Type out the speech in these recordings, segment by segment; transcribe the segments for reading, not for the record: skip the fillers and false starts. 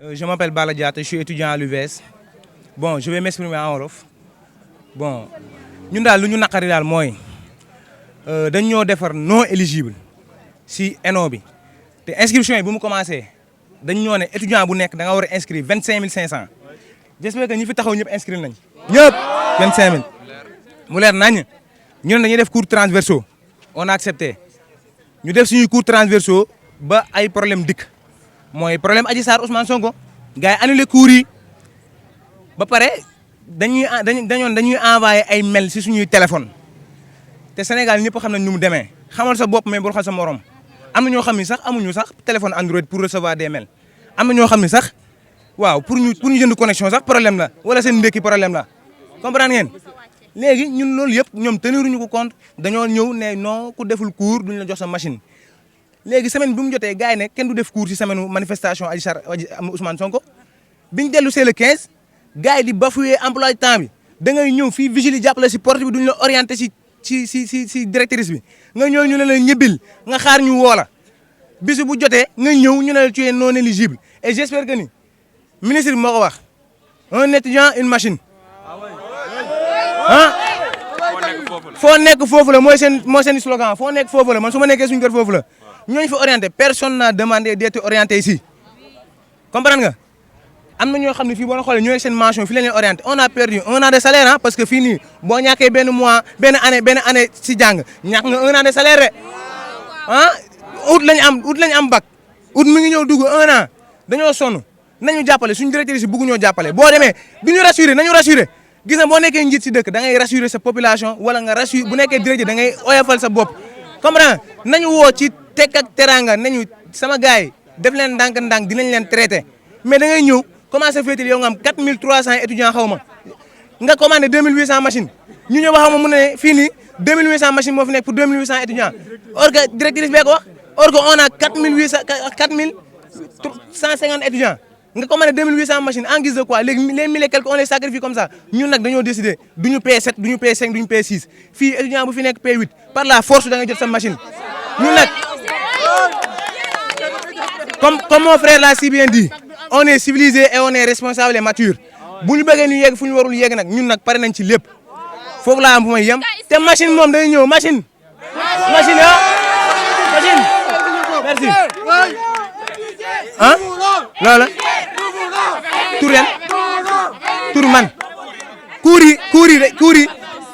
Je m'appelle Bala Diatta, je suis étudiant à l'UVS. Bon, je vais m'exprimer en wolof. Bon, ñun daal lu ñu naqari daal mooy dañ ñoo defar non éligible si ENO bi te inscription yi bu mu commencé dañ ñoo ne étudiant bu nekk da nga war a inscrire 25500. J'espère que ñi fi taxaw ñëpp inscrire nañ ñëpp 25000 mu leer nañ ñu ne dañuy def cours transversaux on a accepté ñu def suñuy cours transversaux ba ay problème dikk mooy problème Adji Sarr Ousmane Sonko gars yi annulé cours yi ba pare dañuy envoyé ay mail si suñuy téléphone te Sénégal ñëpp xam nañ nu mu demee xamal sa bopp mais bul xam sa morom am na ñoo xam ni sax amuñu sax téléphone Android pour recevoir des mails am na ñoo xam ni sax waaw pour ñu jënd connexion sax problème la wala seen ndekki problème la comprendre ngeen léegi ñun loolu yëpp ñoom teniruñu ko compte dañoo ñëw ne non ku deful cours duñ la jox sa machine. léegi semaine bi mu jotee gars yi ne kenn du def cours ci semaine manifestation Adji Sarr Ousmane Sonko biñ dellu c'est le 15 gars yi di bafouer emploi de temps bi da ngay ñëw fii vigile yi jàppale si porte bi duñ la orienté si directrice bi nga ñëw ñu ne la ñëbbil nga xaar ñu woo la bisu bu jotee nga ñëw ñu ne la tu es non éligible et j'espère que ni ministre bi moo ko wax un étudiant une machine ah foo nekk foofu la mooy seen slogan foo nekk foofu la man su ma nekkee suñu kër foofu la ñooñu fa orienté personne n'a demandé d'être orienté ici comprendre nga am na ñoo xam ne fii boo na xoolee ñooy seen mention fii la ñuy orienté on a perdu 1 an de salaire ah parce que fii nii boo ñàkkee benn mois benn année si jàng ñàkk nga 1 an de salaire rek ah août lañ am bac août mi ngi ñëw dugg 1 an dañoo sonn nañu jàppale suñu directrice yi bëgg ñoo jàppale boo demee du ñu rassuré nañu rassuré gis na boo nekkee njiit si dëkk da ngay rassuré sa population wala nga rassuré bu nekkee directeur da ngay oyofal sa bopp comprendre nañu woo ci tekk ak teranga nañu sama gars yi def leen ndànk-ndànk dinañ leen traité mais da ngay ñëw commencé féetil yow nga am 4300 étudiants xaw ma nga commandé 2800 machines ñu ñëw waxaw ma mu ne fii nii 2800 machines moo fi nekk pour 2800 étudiants or que directrice bee ko wax or que on a 4150 étudiants nga commandé 2800 machines en guise de quoi léegi les 1000 et quelques on les sacrifie comme ça ñun nag dañoo décidé duñu P7 duñu P5 duñu P6 fii étudiant bu fi nekk P8 par la force da nga jot sa machine ñun nag comme mon frère l'a si bien dit on est civilisé et on est responsable et mature bu ñu bëggee ñu yegg fu ñu warul yegg nag ñun nag pare nañ ci lépp foofu laa am bu may yem te machine moom day ñëw machine machine merci ah loola tur man cours yi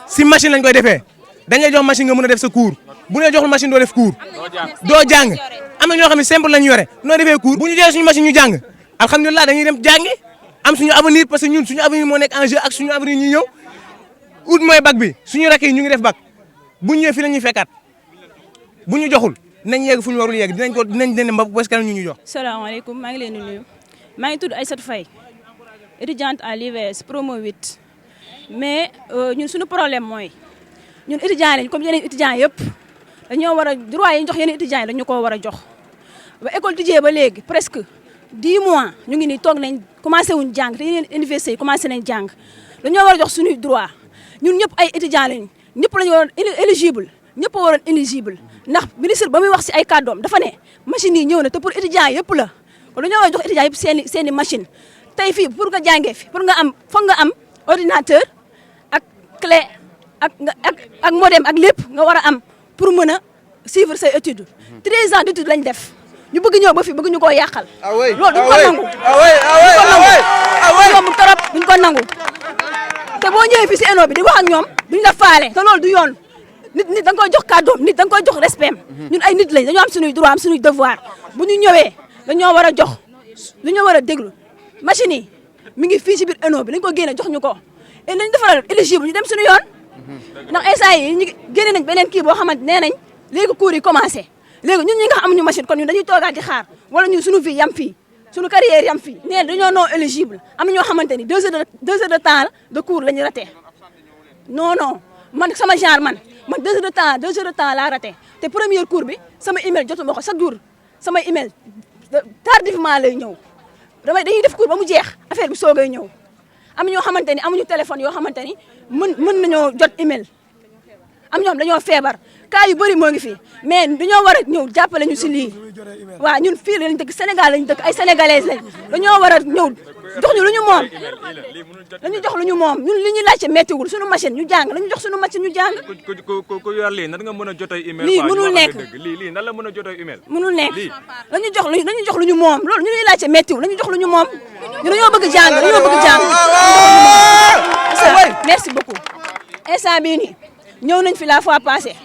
si machine lañ koy defee dañ lay jox machine nga mën a def sa cours bu ñu joxul machine doo def cours doo jàng am na ñoo xam ne simple lañ yore noo defee cours bu ñu jëlee suñu machine ñu jàng alhamdulilah dañuy dem jàngi am suñu avenir parce que ñun suñu avenir moo nekk en jeu ak suñu avenir ñu ñëw août mooy bac bi suñu rakk yi ñu ngi def bac bu ñu ñëwee fii la ñuy fekkaat bu ñu joxul nañ yegg fu ñu warul yegg dinañ dem ba bés kanam ñu jox. salaamaaleykum maa ngi leen di nuyu maa ngi tudd Aïssatou Faye étudiante à l'UVS promo 8 mais ñun suñu problème mooy ñun étudiants lañ comme yeneen étudiants yëpp dañoo war a droit yi ñu jox yeneen étudiants yi dañu koo war a jox ba école tijjee ba léegi presque 10 mois ñu ngi nii toog nañ commencé wuñ jàng te yeneen université yi commencé nañ jàng dañoo war a jox suñuy droit ñun ñëpp ay étudiants lañ ñëpp lañu waroon éligible ñëpp a waroon éligible ndax ministre ba muy wax si ay kàddoom dafa ne machine yi ñëw na te pour étudiants yëpp la kon dañoo war a jox étudiants yëpp seen i machine tey fii pour nga jàngee fi pour nga am foog nga am ordinateur ak clé ak modem ak lépp nga war a am pour mën a suivre say études 13 ans d'études lañ def ñu bëgg ñëw ba fi bëgg ñu koo yàqal. loolu duñ ko nangu. duñ ko trop duñ ko nangu te boo ñëwee fii si ENO bi di wax ak ñoom duñ la faale te loolu du yoon nit da nga koy jox kàddoom nit da nga koy jox respect ñun ay nit lañ dañoo am suñuy droit am suñuy devoir bu ñu ñëwee dañoo war a jox dañoo war a déglu machine yi mi ngi fii si biir ENO bi dañ ko génne jox ñu ko et nañ defaral éligible ñu dem suñu yoon ndax instant yi ñu génne nañ beneen kii boo xamante nee nañ léegi cours yi commencé léegi ñun ñi nga xam amuñu machine kon ñun dañuy toogaat di xaar wala ñun suñu vie yam fii suñu carrière yam fii nee dañoo non éligible am na ñoo xamante ni 2 heures de temps de cours la ñu raté non man sama genre man 2 heures de temps laa raté te premier cours bi sama email jotuma ko chaque jour sama email tardivement lay ñëw dañuy def cours ba mu jeex affaire bi soogay ñëw am ñoo xamante ni amuñu téléphone yoo xamante ni mën nañoo jot email am ñoom dañoo feebar cas yu bëri moo ngi fi mais dañoo war a ñëw jàppale ñu si lii waaw ñun fii lañ dëkk Sénégal lañ dëkk ay sénégalais lañ dañoo war a ñëw jox ñu lu ñu moom dañu jox lu ñu moom ñun li ñu laajte méttiwul suñu machine ñu jàng dañu jox suñu machine ñu jàng. ku yor lii nan nga mën a jotay email. lii mënul nekk lii nan la mën a jotay email. mënul nekk dañu jox lu ñu moom loolu ñu ñuy laajte méttiwul dañu jox lu ñu moom ñu dañoo bëgg jàng dañoo bëgg jàng. merci beaucoup instant bii nii ñëw nañ fi la fois passée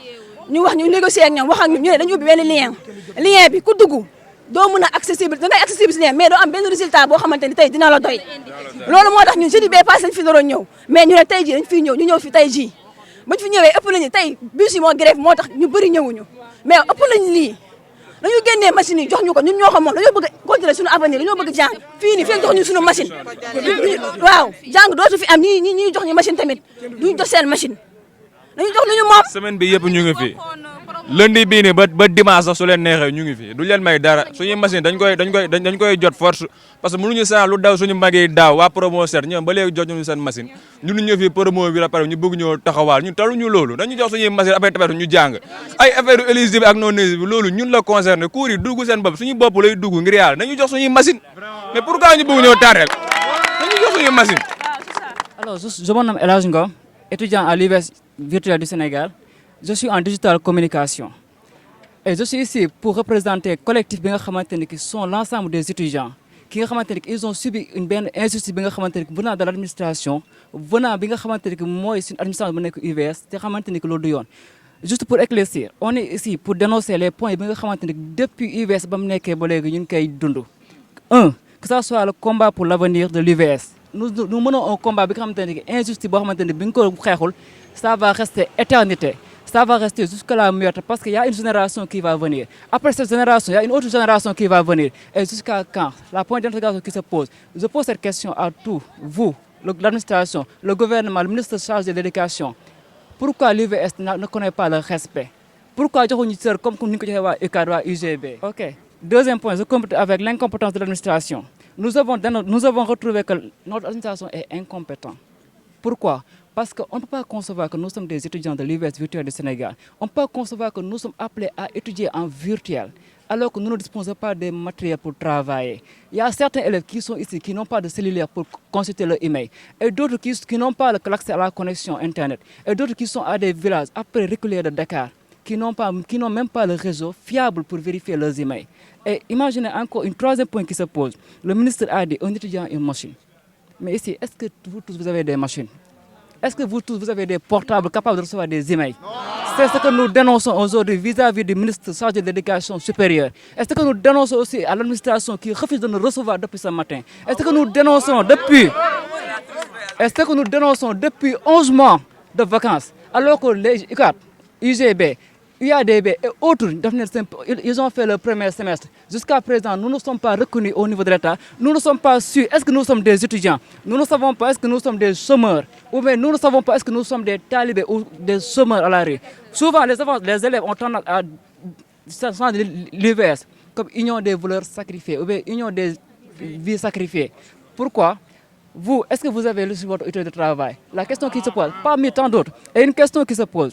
ñu wax ñu négocier ak ñoom wax ak ñu ne dañu ubbi benn lien bi ku dugg doo mën a accessible da ngay accessible si lien mais doo am benn résultat boo xamante ni tey dina la doy loolu moo tax ñun jeudi bee passé dañ fi naroon ñëw mais ñu ne tey jii dañ fiy ñëw ñu ñëw fi tey jii bañ fi ñëwee ëpp nañu tey bus yi moo grève moo tax ñu bëri ñëwuñu mais ëpp nañ lii dañu génnee machine yi jox ñu ko ñun ñoo ko moom dañoo bëgg continuer suñu avenir dañoo bëgg jàng fii nii fii jox ñu suñu machine waaw jàng dootu fi am ñi jox ñu machine tamit duñu jox seen machine dañu jox lu ñu moom semaine bi yëpp ñu ngi fi lundi bii nii ba dimanche sax su leen neexee ñu ngi fi du leen may dara suñuy machine dañ koy jot force parce que mënuñu saa lu daw suñu mag yi daaw waa promo set ñoom ba léegi jot ñu seen machine ñun ñu fi promo bi la pare ñu bëgg ñoo taxawaal ñun taluñu loolu dañu jox suñuy machine après tamit ñu jàng ay affaire éligible ak non éligible loolu ñun la concerné cours yi dugg seen bopp suñu bopp lay dugg ngir yàlla nañu jox suñuy machine mais pourquoi ñu bëgg ñoo tardel dañu jox suñuy machine. Alors je me nomme El Hadj Ngom, étudiant à l'UVS virtuel du Sénégal. Je suis en digital communication et je suis ici pour représenter le collectif qui sont l'ensemble des étudiants qui ils ont subi une injustice venant de l'administration, venant de l'administration de l'UVS. Juste pour éclaircir, on est ici pour dénoncer les points depuis l'UVS. Un, que ce soit le combat pour l'avenir de l'UVS. Nous menons un combat qui est injuste, ça va rester éternité. Ça va rester jusqu'à la muerte parce qu'il y a une génération qui va venir. Après cette génération, il y a une autre génération qui va venir. Et jusqu'à quand? La point d'interrogation qui se pose. Je pose cette question à tous, vous, l'administration, le gouvernement, le ministre chargé de l'éducation. Pourquoi l'UVS ne connaît pas le respect? Pourquoi nous sommes comme nous sommes UGB? Ok. Deuxième point, je complète avec l'incompétence de l'administration. Nous avons retrouvé que notre administration est incompétente. Pourquoi? Parce qu'on ne peut pas concevoir que nous sommes des étudiants de l'UVS virtuel du Sénégal. On ne peut pas concevoir que nous sommes appelés à étudier en virtuel, alors que nous ne disposons pas des matériels pour travailler. Il y a certains élèves qui sont ici, qui n'ont pas de cellulaire pour consulter leur email, et d'autres qui n'ont pas l'accès à la connexion Internet, et d'autres qui sont à des villages après reculés de Dakar, qui n'ont même pas le réseau fiable pour vérifier leurs emails. Et imaginez encore un troisième point qui se pose. Le ministre a dit, un étudiant une machine. Mais ici, est-ce que vous tous vous avez des machines? Est-ce que vous tous vous avez des portables capables de recevoir des emails? C'est ce que nous dénonçons aujourd'hui vis-à-vis du ministre chargé de l'éducation supérieure. Est-ce que nous dénonçons aussi à l'administration qui refuse de nous recevoir depuis ce matin? Est-ce que nous dénonçons depuis 11 mois de vacances, alors que les UGB, UADB et autres, ils ont fait le premier semestre. Jusqu'à présent, nous ne sommes pas reconnus au niveau de l'État. Nous ne sommes pas sûrs. Est-ce que nous sommes des étudiants? Nous ne savons pas est-ce que nous sommes des chômeurs. Ou bien nous ne savons pas est-ce que nous sommes des talibés ou des chômeurs à la rue. Souvent, les élèves ont tendance à changer l'UVS comme union des voleurs sacrifiés ou bien union des vies sacrifiées. Pourquoi? Vous, est-ce que vous avez reçu votre outil de travail? La question qui se pose, parmi tant d'autres, et une question qui se pose.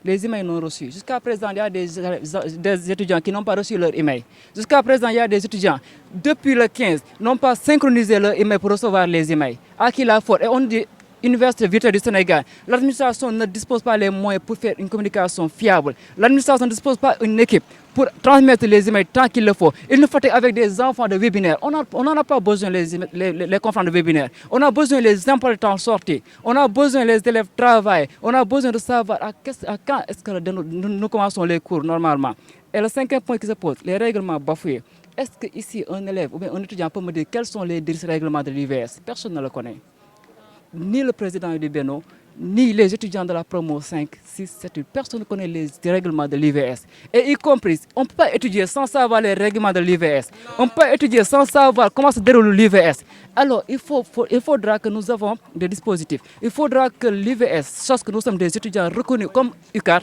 Les emails non reçus. Jusqu'à présent, il y a des étudiants qui n'ont pas reçu leur email. Jusqu'à présent, il y a des étudiants, depuis le 15, n'ont pas synchronisé leur email pour recevoir les emails. À qui la faute? Et on dit, Université virtuelle du Sénégal, l'administration ne dispose pas les moyens pour faire une communication fiable. L'administration ne dispose pas d'une équipe pour transmettre les emails tant qu'il le faut. Il nous faut avec des enfants de webinaire. On n'en a pas besoin les conférences de webinaire. On a besoin les importants sorties. On a besoin les élèves travailler. On a besoin de savoir à quand est-ce que nous commençons les cours normalement. Et le cinquième point qui se pose, les règlements bafoués. Est-ce qu'ici un élève ou bien un étudiant peut me dire quels sont les 10 règlements de l'UVS? Personne ne le connaît. Ni le président du Bénin, ni les étudiants de la promo 5, 6, 7, personne ne connaît les règlements de l'UVS. Et y compris, on ne peut pas étudier sans savoir les règlements de l'UVS. On ne peut pas étudier sans savoir comment se déroule l'UVS. Alors, il faudra que nous avons des dispositifs. Il faudra que l'UVS sache que nous sommes des étudiants reconnus comme UCAR,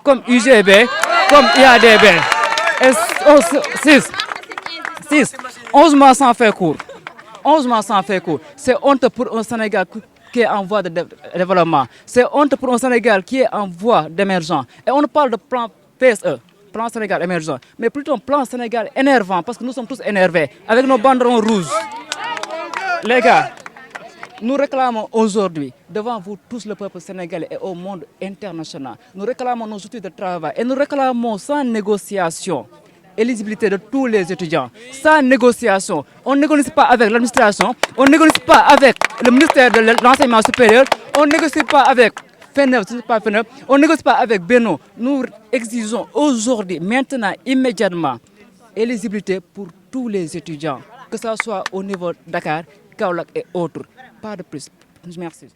comme UGB, comme IADB. Et 11 mois sans faire cours. 11 mois sans faire cours. C'est honte pour un Sénégal qui est en voie de développement. C'est honte pour un Sénégal qui est en voie d'émergence. Et on parle de plan PSE, plan Sénégal émergent, mais plutôt un plan Sénégal énervant, parce que nous sommes tous énervés, avec nos banderons rouges. Les gars, nous réclamons aujourd'hui, devant vous tous, le peuple sénégalais et au monde international, nous réclamons nos outils de travail et nous réclamons sans négociation l'éligibilité de tous les étudiants. Sans négociation, on ne négocie pas avec l'administration, on ne négocie pas avec le ministère de l'enseignement supérieur, on ne négocie pas avec FENEF, on ne négocie pas avec Beno. Nous exigeons aujourd'hui, maintenant, immédiatement, l'éligibilité pour tous les étudiants, que ce soit au niveau de Dakar, Kaolack et autres. Pas de plus. Merci.